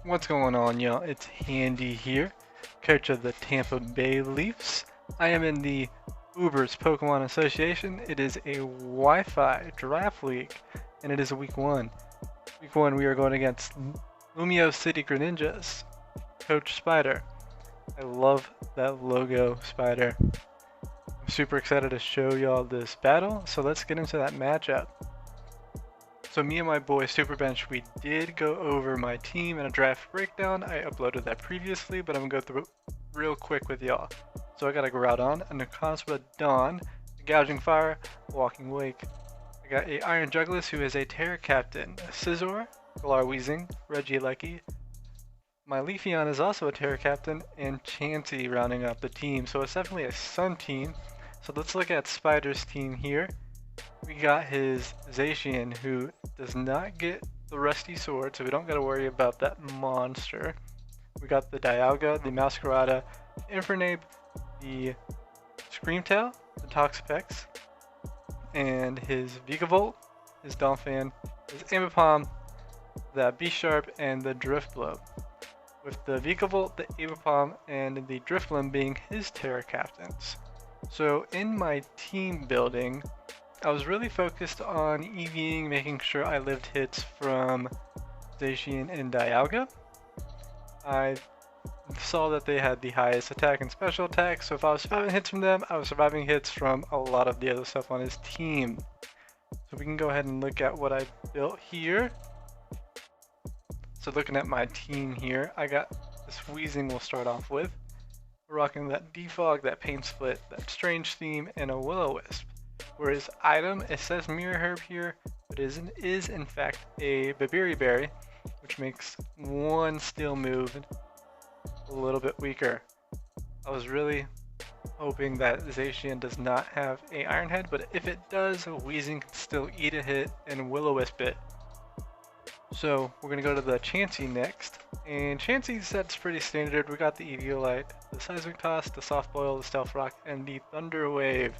What's going on, y'all? It's Handy here, coach of the Tampa Bay-leefs. I am in the Uber's Pokemon Association. It is a Wi-Fi draft league, and it is a week one. Week one, we are going against Lumiose City Greninjas. Coach Spider. I love that logo, Spider. I'm super excited to show y'all this battle, so let's get into that matchup. So me and my boy Superbench, we did go over my team in a draft breakdown. I uploaded that previously, but I'm gonna go through it real quick with y'all. So I got a Groudon, a Necrozma Dawn, a Gouging Fire, a Walking Wake. I got a Iron Jugglis who is a Terra Captain, a Scizor, Galar Weezing, Regieleki. My Leafeon is also a Terra Captain, and Chansey rounding up the team. So it's definitely a Sun team. So let's look at Spider's team here. We got his Zacian, who does not get the Rusty Sword, so we don't got to worry about that monster. We got the Dialga, the Masquerada, Infernape, the Screamtail, the Toxapex, and his Vikavolt, his Donphan, his Ambipom, the Bisharp, and the Drifbloom. With the Vikavolt, the Ambipom, and the Drifbloom being his Terra Captains. So in my team building, I was really focused on EVing, making sure I lived hits from Zacian and Dialga. I saw that they had the highest attack and special attack, so if I was surviving hits from them, I was surviving hits from a lot of the other stuff on his team. So we can go ahead and look at what I built here. So looking at my team here, I got this Weezing we'll start off with. We're rocking that Defog, that Pain Split, that Strange Theme, and a Will-O-Wisp. For his item, it says Mirror Herb here, but it is in fact a Babiri Berry, which makes one Steel move a little bit weaker. I was really hoping that Zacian does not have a Iron Head, but if it does, Weezing can still eat a hit and Will-O-Wisp it. So we're going to go to the Chansey next, and Chansey's set's pretty standard. We got the Eviolite, the Seismic Toss, the Soft Boil, the Stealth Rock, and the Thunder Wave.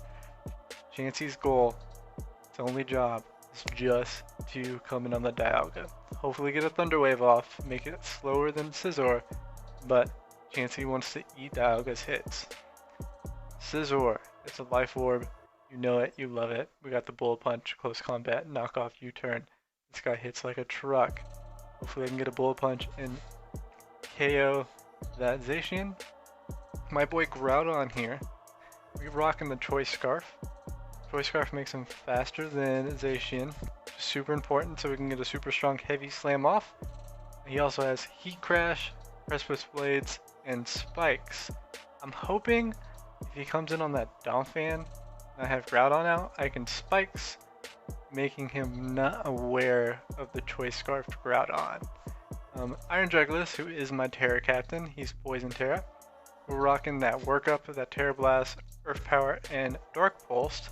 Chansey's goal, its only job, is just to come in on the Dialga. Hopefully get a Thunder Wave off, make it slower than Scizor, but Chansey wants to eat Dialga's hits. Scizor, it's a Life Orb, you know it, you love it. We got the Bullet Punch, Close Combat, Knock Off, U-Turn. This guy hits like a truck. Hopefully I can get a Bullet Punch and KO that Zacian. My boy Groudon here, we're rocking the Choice Scarf. Choice Scarf makes him faster than Zacian, super important so we can get a super strong heavy slam off. He also has Heat Crash, Precipice Blades, and Spikes. I'm hoping if he comes in on that Donphan and I have Groudon out, I can Spikes, making him not aware of the Choice Scarf Groudon. Iron Jugglis, who is my Terra Captain, he's Poison Terra. We're rocking that Workup, that Terra Blast, Earth Power, and Dark Pulse.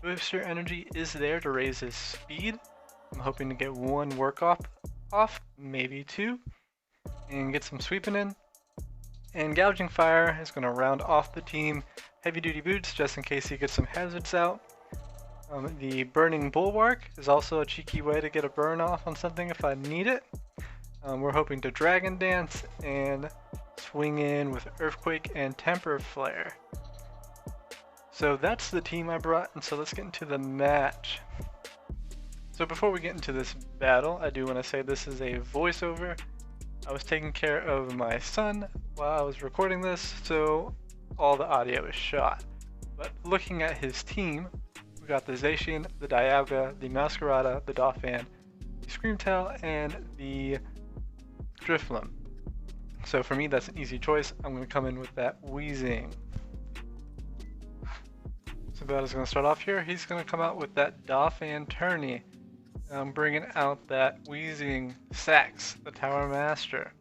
Booster Energy is there to raise his speed. I'm hoping to get one work off, maybe two, and get some sweeping in. And Gouging Fire is going to round off the team. Heavy Duty Boots, just in case he gets some hazards out. The Burning Bulwark is also a cheeky way to get a burn off on something if I need it. We're hoping to Dragon Dance and swing in with Earthquake and Temper Flare. So that's the team I brought, and so let's get into the match. So before we get into this battle, I do want to say this is a voiceover. I was taking care of my son while I was recording this, so all the audio is shot. But looking at his team, we got the Zacian, the Dialga, the Masquerada, the Donphan, the Screamtail, and the Drifbloom. So for me, that's an easy choice. I'm going to come in with that Weezing. So Battle's going to start off here. He's going to come out with that Donphan Tourney. I'm bringing out that Weezing Sax, the Tower Master.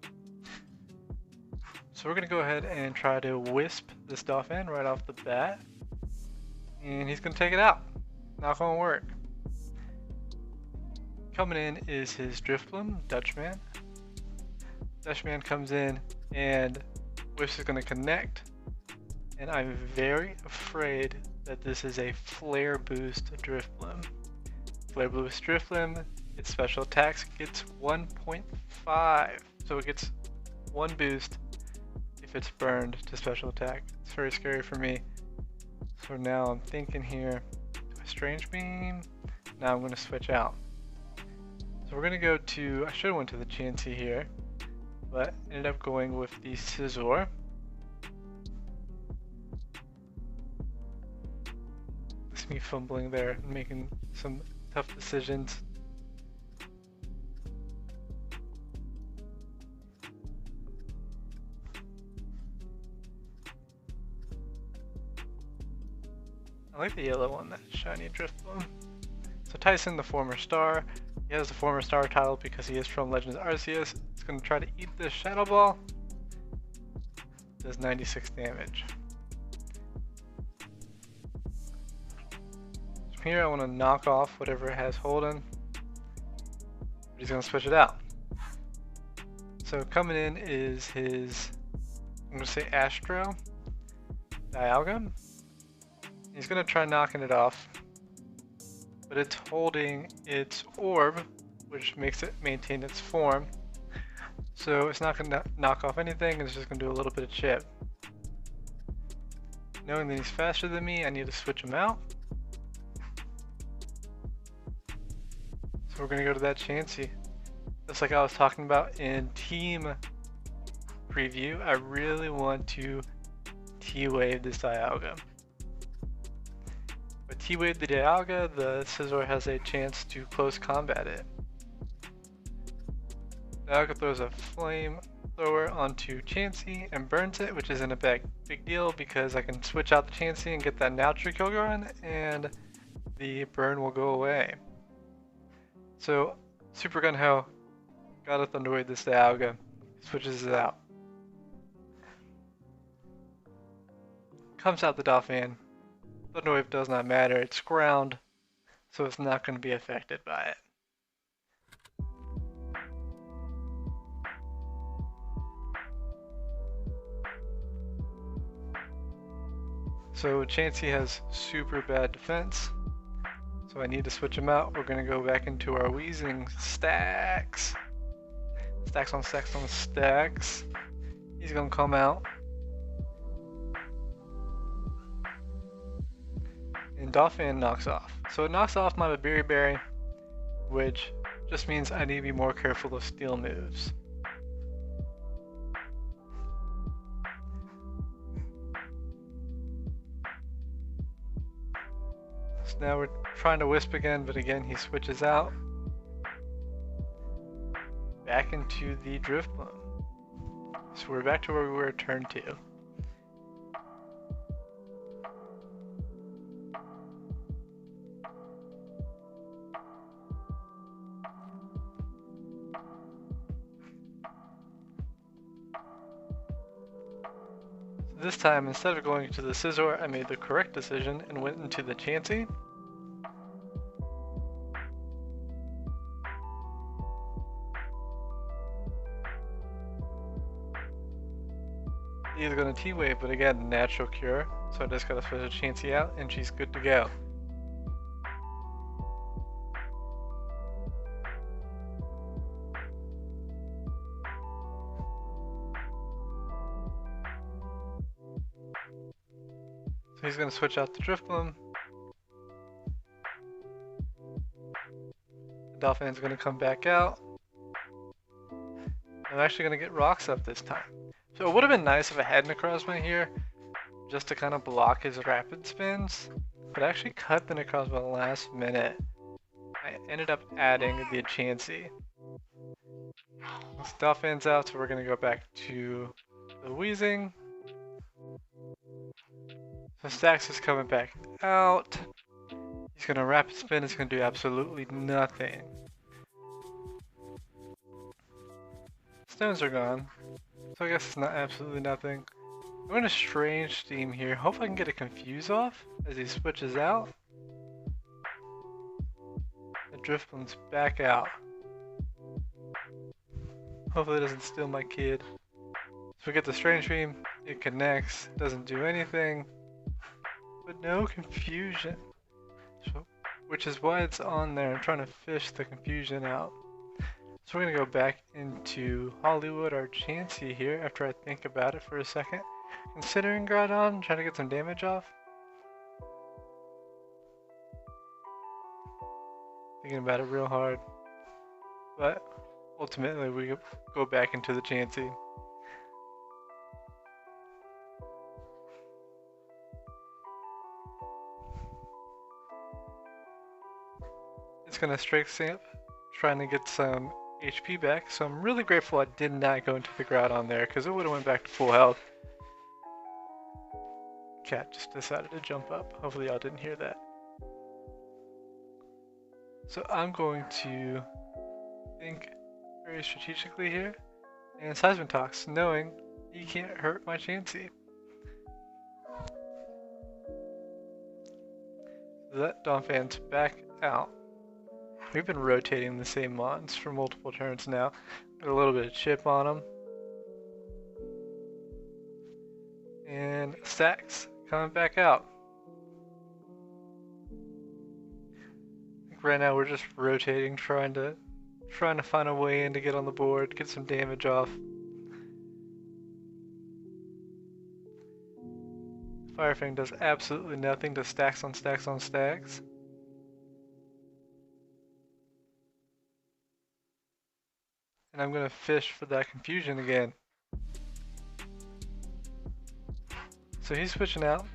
So we're going to go ahead and try to Wisp this Donphan right off the bat. And he's going to take it out. Not going to work. Coming in is his Drifbloom, Dutchman. Dutchman comes in and Wisp is going to connect. And I'm very afraid that this is a Flare Boost Drifbloom. Flare Boost Drifbloom, its special attacks gets 1.5. So it gets 1 boost if it's burned to special attack. It's very scary for me. So now I'm thinking here, do I Strange Beam? Now I'm going to switch out. So we're going to go to, I should have went to the Chansey here, but ended up going with the Scizor. It's me fumbling there and making some tough decisions. I like the yellow one, that shiny Drifloon. So Tyson, the former star, he has the former star title because he is from Legends Arceus. He's going to try to eat this Shadow Ball. Does 96 damage. From here I want to knock off whatever it has holding. But he's going to switch it out. So coming in is his, I'm going to say Astro, Dialga. He's going to try knocking it off, but it's holding its orb, which makes it maintain its form. So it's not going to knock off anything, it's just going to do a little bit of chip. Knowing that he's faster than me, I need to switch him out. So we're going to go to that Chansey. Just like I was talking about in team preview, I really want to T-Wave this Dialga. But T-Wave the Dialga, the Scizor has a chance to close combat it. Dialga throws a flame thrower onto Chansey and burns it, which isn't a big deal because I can switch out the Chansey and get that natural kill going, and the burn will go away. So Super Gun Ho, gotta Thunder Wave this Dialga, switches it out. Comes out the Dolphin. Thunder Wave does not matter, it's ground, so it's not going to be affected by it. So Chansey has super bad defense, so I need to switch him out. We're going to go back into our Wheezing stacks. Stacks on stacks on stacks. He's going to come out. And Dolphin knocks off. So it knocks off my Berry, which just means I need to be more careful of steel moves. So now we're trying to Wisp again, but again he switches out. Back into the Drifloon. So we're back to where we were turn 2. This time, instead of going to the Scizor, I made the correct decision and went into the Chansey. He's going to T-Wave, but again, natural cure, so I just got to switch the Chansey out and she's good to go. So he's going to switch out the Drifloon. The Dolphin's going to come back out. I'm actually going to get Rocks up this time. So it would have been nice if I had Necrozma here, just to kind of block his rapid spins, but I actually cut the Necrozma last minute. I ended up adding the Chansey. This Dolphin's out, so we're going to go back to the Wheezing. So Stacks is coming back out. He's going to rapid spin, it's going to do absolutely nothing. Stones are gone, so I guess it's not absolutely nothing. I'm going to Strange Steam here, hope I can get a Confuse off as he switches out. The Drifloon's back out. Hopefully it doesn't steal my kid. So we get the Strange Beam, it connects, doesn't do anything, but no confusion. So, which is why it's on there. I'm trying to fish the confusion out. So we're gonna go back into Hollywood, our Chansey here, after I think about it for a second. Considering Groudon, trying to get some damage off. Thinking about it real hard. But ultimately we go back into the Chansey. It's gonna Strike Stamp, trying to get some HP back, so I'm really grateful I did not go into the Groudon there, because it would have went back to full health. Cat just decided to jump up. Hopefully y'all didn't hear that. So I'm going to think very strategically here, and Seismitox, knowing he can't hurt my Chansey. That Donphan's back out. We've been rotating the same mons for multiple turns now. Got a little bit of chip on them. And Stacks coming back out. I think right now we're just rotating, trying to find a way in to get on the board, get some damage off. Fire Fang does absolutely nothing to stacks on stacks on stacks. And I'm gonna fish for that confusion again. So he's switching out,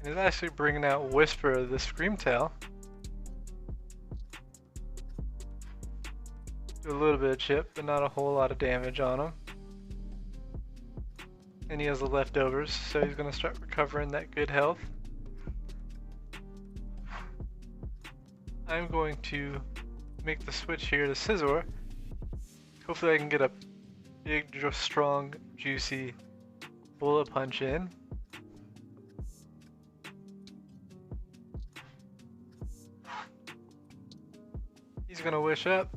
and he's actually bringing out Whisper, the Screamtail. Do a little bit of chip, but not a whole lot of damage on him. And he has the leftovers, so he's gonna start recovering that good health. I'm going to make the switch here to Scizor. Hopefully I can get a big, strong, juicy bullet punch in. He's gonna wish up.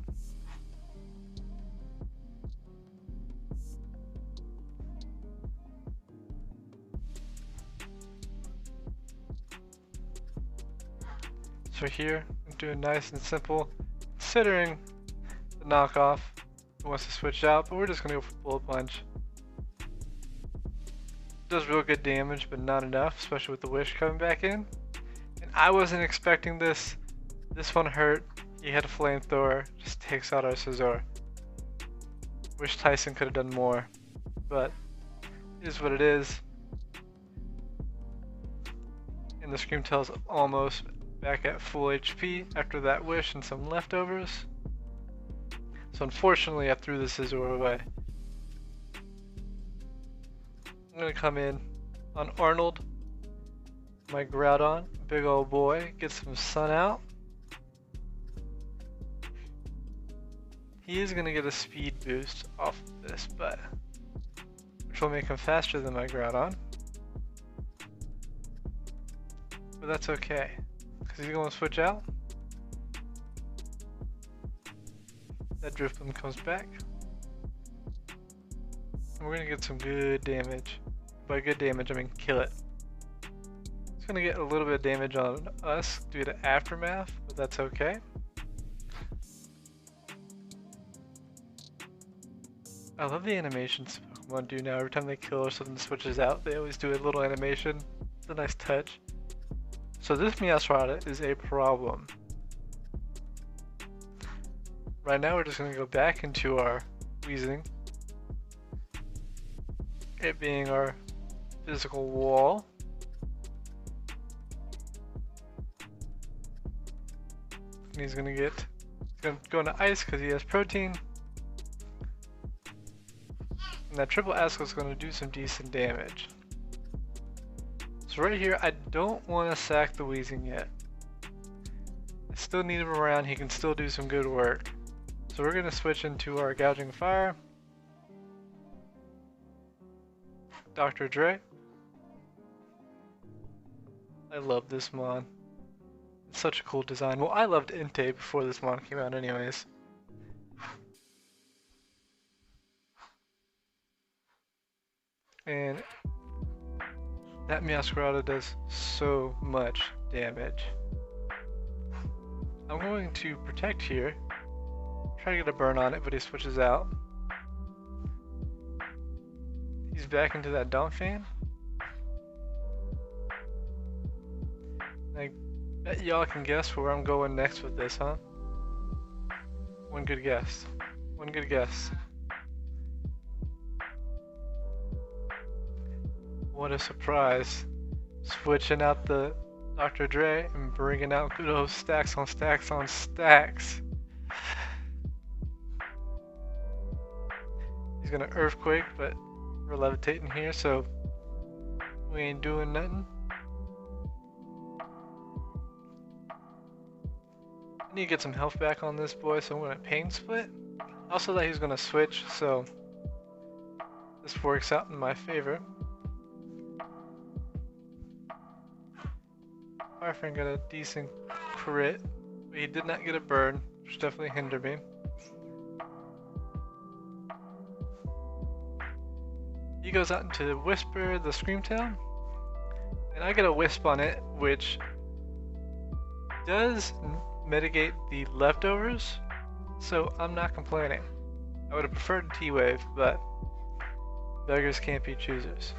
So here, I'm doing nice and simple, considering the knockoff. He wants to switch out, but we're just gonna go for bullet punch. Does real good damage, but not enough, especially with the wish coming back in. And I wasn't expecting this. This one hurt. He had a flamethrower, just takes out our Scizor. Wish Tyson could have done more, but it is what it is. And the Screamtail's almost back at full HP after that wish and some leftovers. So unfortunately I threw the Scizor away. I'm gonna come in on Arnold, my Groudon, big old boy, get some sun out. He is gonna get a speed boost off of this, but which will make him faster than my Groudon. But that's okay, because he's gonna switch out. That Drifblim comes back. And we're gonna get some good damage. By good damage, I mean kill it. It's gonna get a little bit of damage on us due to Aftermath, but that's okay. I love the animations Pokemon do now. Every time they kill or something switches out, they always do a little animation. It's a nice touch. So this Meowscarada is a problem. Right now we're just going to go back into our Weezing. It being our physical wall. And he's going to go into ice because he has protein. And that triple Asco is going to do some decent damage. So right here, I don't want to sack the Weezing yet. I still need him around, he can still do some good work. So we're going to switch into our Gouging Fire. Dr. Dre. I love this mon. It's such a cool design. Well, I loved Entei before this mon came out anyways. And that Meowscarada does so much damage. I'm going to protect here. Try to get a burn on it, but he switches out. He's back into that dump fan. I bet y'all can guess where I'm going next with this, huh? One good guess. One good guess. What a surprise. Switching out the Dr. Dre and bringing out good old stacks on stacks on stacks. He's gonna earthquake, but we're levitating here, so we ain't doing nothing. I need to get some health back on this boy, so I'm gonna pain split. Also that he's gonna switch, so this works out in my favor. Firefang got a decent crit, but he did not get a burn, which definitely hindered me. He goes out into the Whisper, the Screamtail, and I get a Wisp on it, which does mitigate the leftovers, so I'm not complaining. I would have preferred T-Wave, but beggars can't be choosers.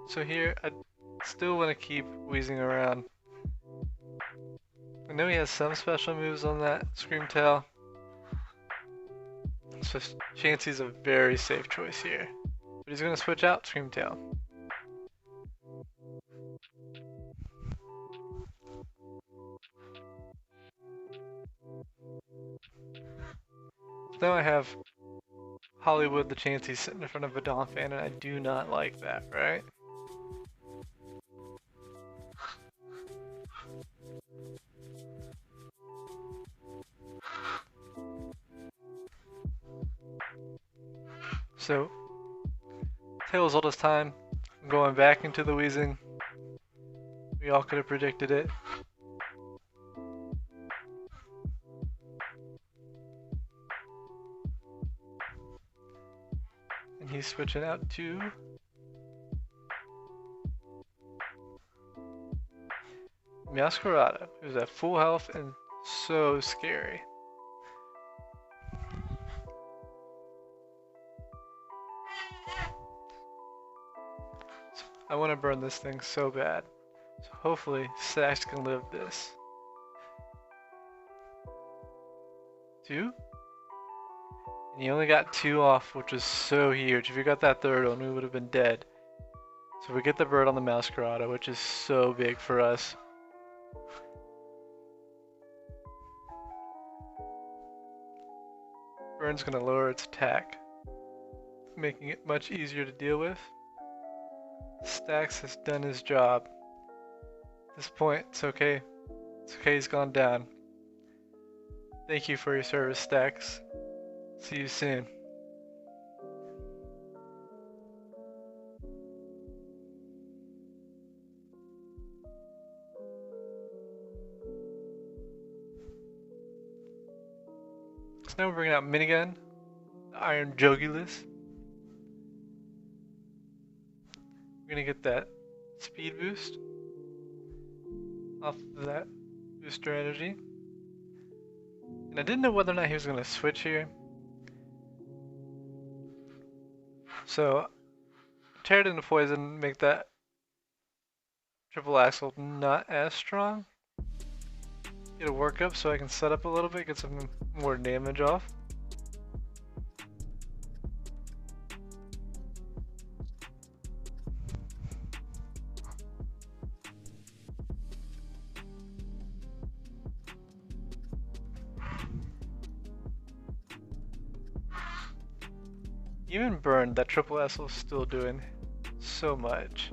So here, I still want to keep wheezing around. I know he has some special moves on that Screamtail, so Chansey's a very safe choice here. But he's going to switch out Screamtail. Now I have Hollywood the Chansey sitting in front of a Donphan, and I do not like that, right? So, Tails all this time, I'm going back into the wheezing. We all could have predicted it. And he's switching out to Masquerada, who's at full health and so scary. I want to burn this thing so bad. So hopefully Stacks can live this. 2? And he only got 2 off, which is so huge. If you got that third one, we would have been dead. So we get the bird on the Masquerada, which is so big for us. Burn's gonna lower its attack, making it much easier to deal with. Stacks has done his job. At this point, it's okay. It's okay, he's gone down. Thank you for your service, Stacks. See you soon. So now we're bringing out Minigun, the Iron Jogulus. We're gonna get that speed boost off of that booster energy. And I didn't know whether or not he was gonna switch here. So tear it into poison, make that triple axle not as strong. Get a workup so I can set up a little bit, get some more damage off. Even burned, that triple S was still doing so much.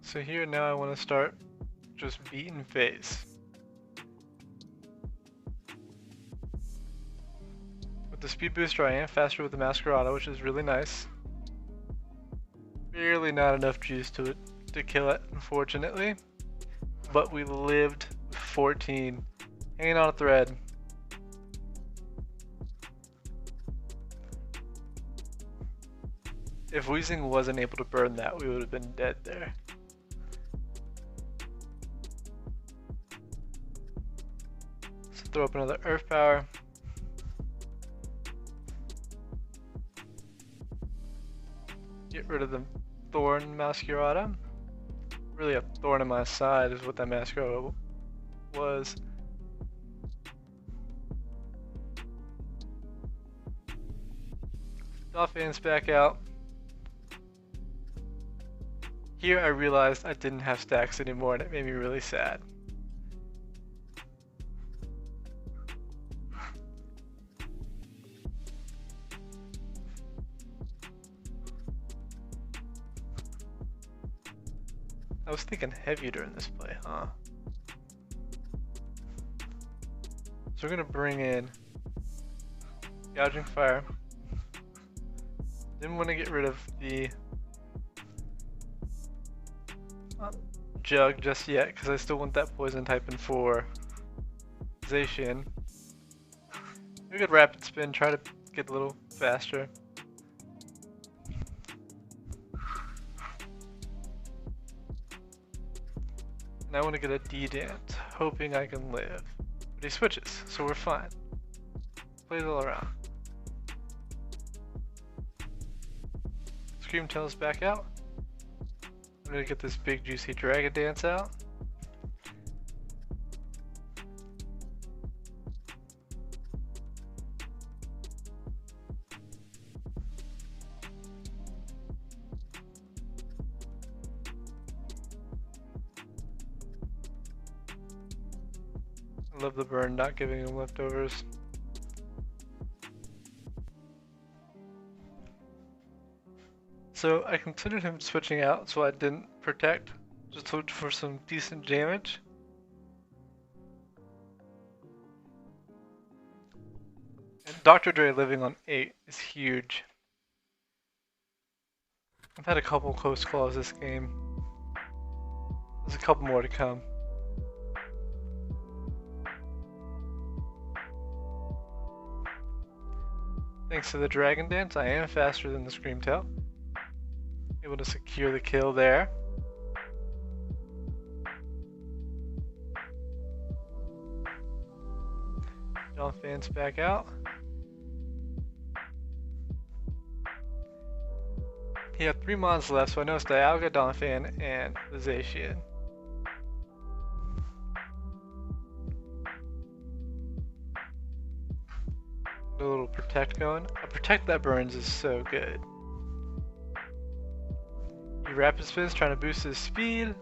So here now I want to start just beating face. With the speed booster I am faster with the Masquerada, which is really nice. Barely not enough juice to to kill it, unfortunately. But we lived with 14. Hanging on a thread. If Weezing wasn't able to burn that, we would have been dead there. So throw up another Earth Power. Get rid of the Thorn Masquerada. Really a thorn in my side is what that Masquerada was. Dolphin's back out. Here I realized I didn't have stacks anymore and it made me really sad. I was thinking heavy during this play, huh? So we're gonna bring in Gouging Fire. Didn't want to get rid of the Jug just yet because I still want that poison type in for Zacian. We could Rapid Spin, try to get a little faster. And I want to get a D-Dance, hoping I can live. But he switches, so we're fine. Plays all around. Scream Tail's back out. I'm gonna get this big juicy Dragon Dance out. I love the burn, not giving him leftovers. So I considered him switching out so I didn't protect, just looked for some decent damage. And Dr. Dre living on 8 is huge. I've had a couple close calls this game. There's a couple more to come. Thanks to the Dragon Dance, I am faster than the Scream Tail. Able to secure the kill there. Dolphin's back out. He had 3 mons left, so I know it's Dialga, Donphan, and the Zacian. A little protect going. A protect that burns is so good. He Rapid Spins trying to boost his speed.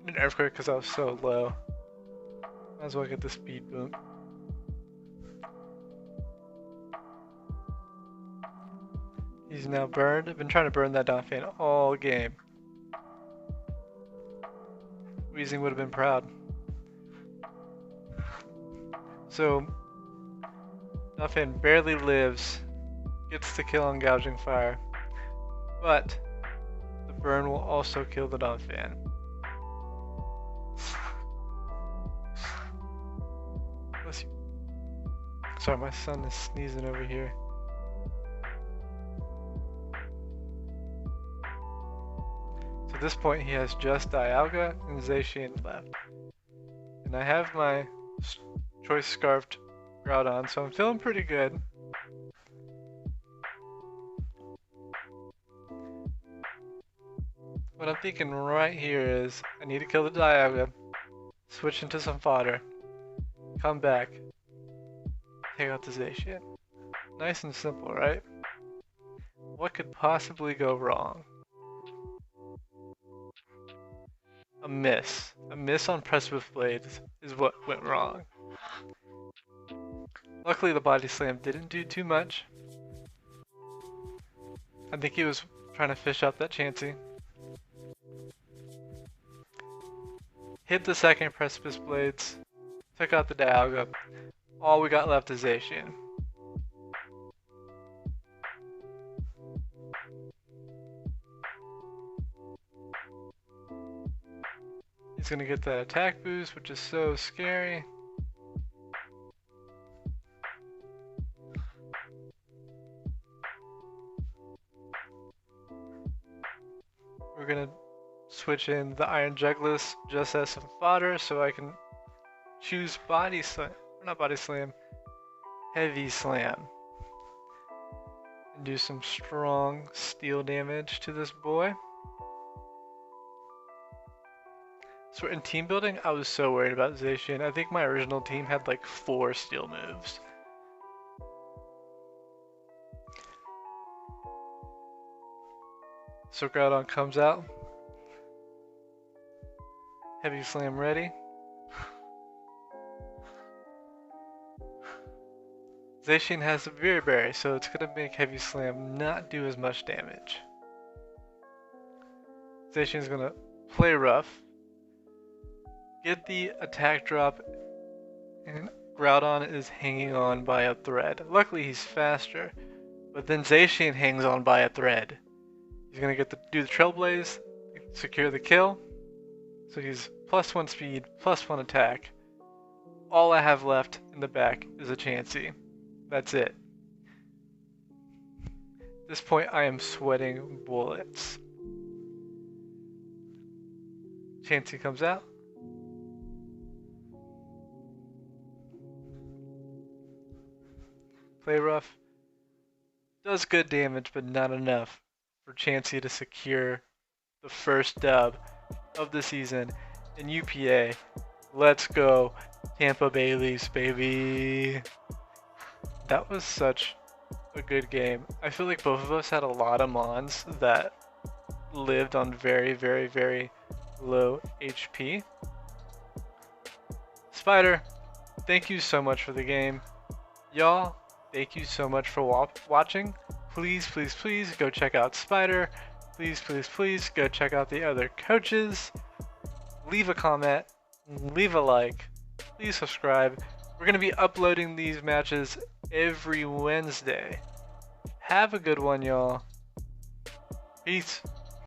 An Earthquake because I was so low. Might as well get the speed boom. He's now burned. I've been trying to burn that Donphan all game. Weezing would have been proud. So, Donphan barely lives, gets the kill on Gouging Fire, but the burn will also kill the Donphan. Sorry, my son is sneezing over here. So at this point he has just Dialga and Zacian left. And I have my Choice Scarfed Groudon, so I'm feeling pretty good. What I'm thinking right here is I need to kill the Dialga, switch into some fodder, come back, take out the Zacian. Nice and simple, right? What could possibly go wrong? A miss. A miss on Precipice Blades is what went wrong. Luckily the Body Slam didn't do too much. I think he was trying to fish out that Chansey. Hit the second Precipice Blades, took out the Dialga. All we got left is Zacian. He's gonna get that attack boost, which is so scary. We're gonna switch in the Iron Juggless just as some fodder so I can choose Body Slam, not Body Slam, Heavy Slam. And do some strong steel damage to this boy. So in team building, I was so worried about Zacian. I think my original team had like 4 steel moves. So Groudon comes out. Heavy Slam ready. Zacian has a Veer Berry, so it's going to make Heavy Slam not do as much damage. Zacian's going to play rough, get the attack drop, and Groudon is hanging on by a thread. Luckily he's faster, but then Zacian hangs on by a thread. He's going to do the Trailblaze, secure the kill, so he's +1 speed, +1 attack. All I have left in the back is a Chansey. That's it. At this point, I am sweating bullets. Chansey comes out. Play rough. Does good damage, but not enough for Chansey to secure the first dub of the season in UPA. Let's go, Tampa Bay-leefs, baby. That was such a good game. I feel like both of us had a lot of mons that lived on very, very, very low HP. Spider, thank you so much for the game. Y'all, thank you so much for watching. Please, please, please go check out Spider. Please, please, please go check out the other coaches. Leave a comment, leave a like, please subscribe. We're going to be uploading these matches every Wednesday. Have a good one, y'all. Peace.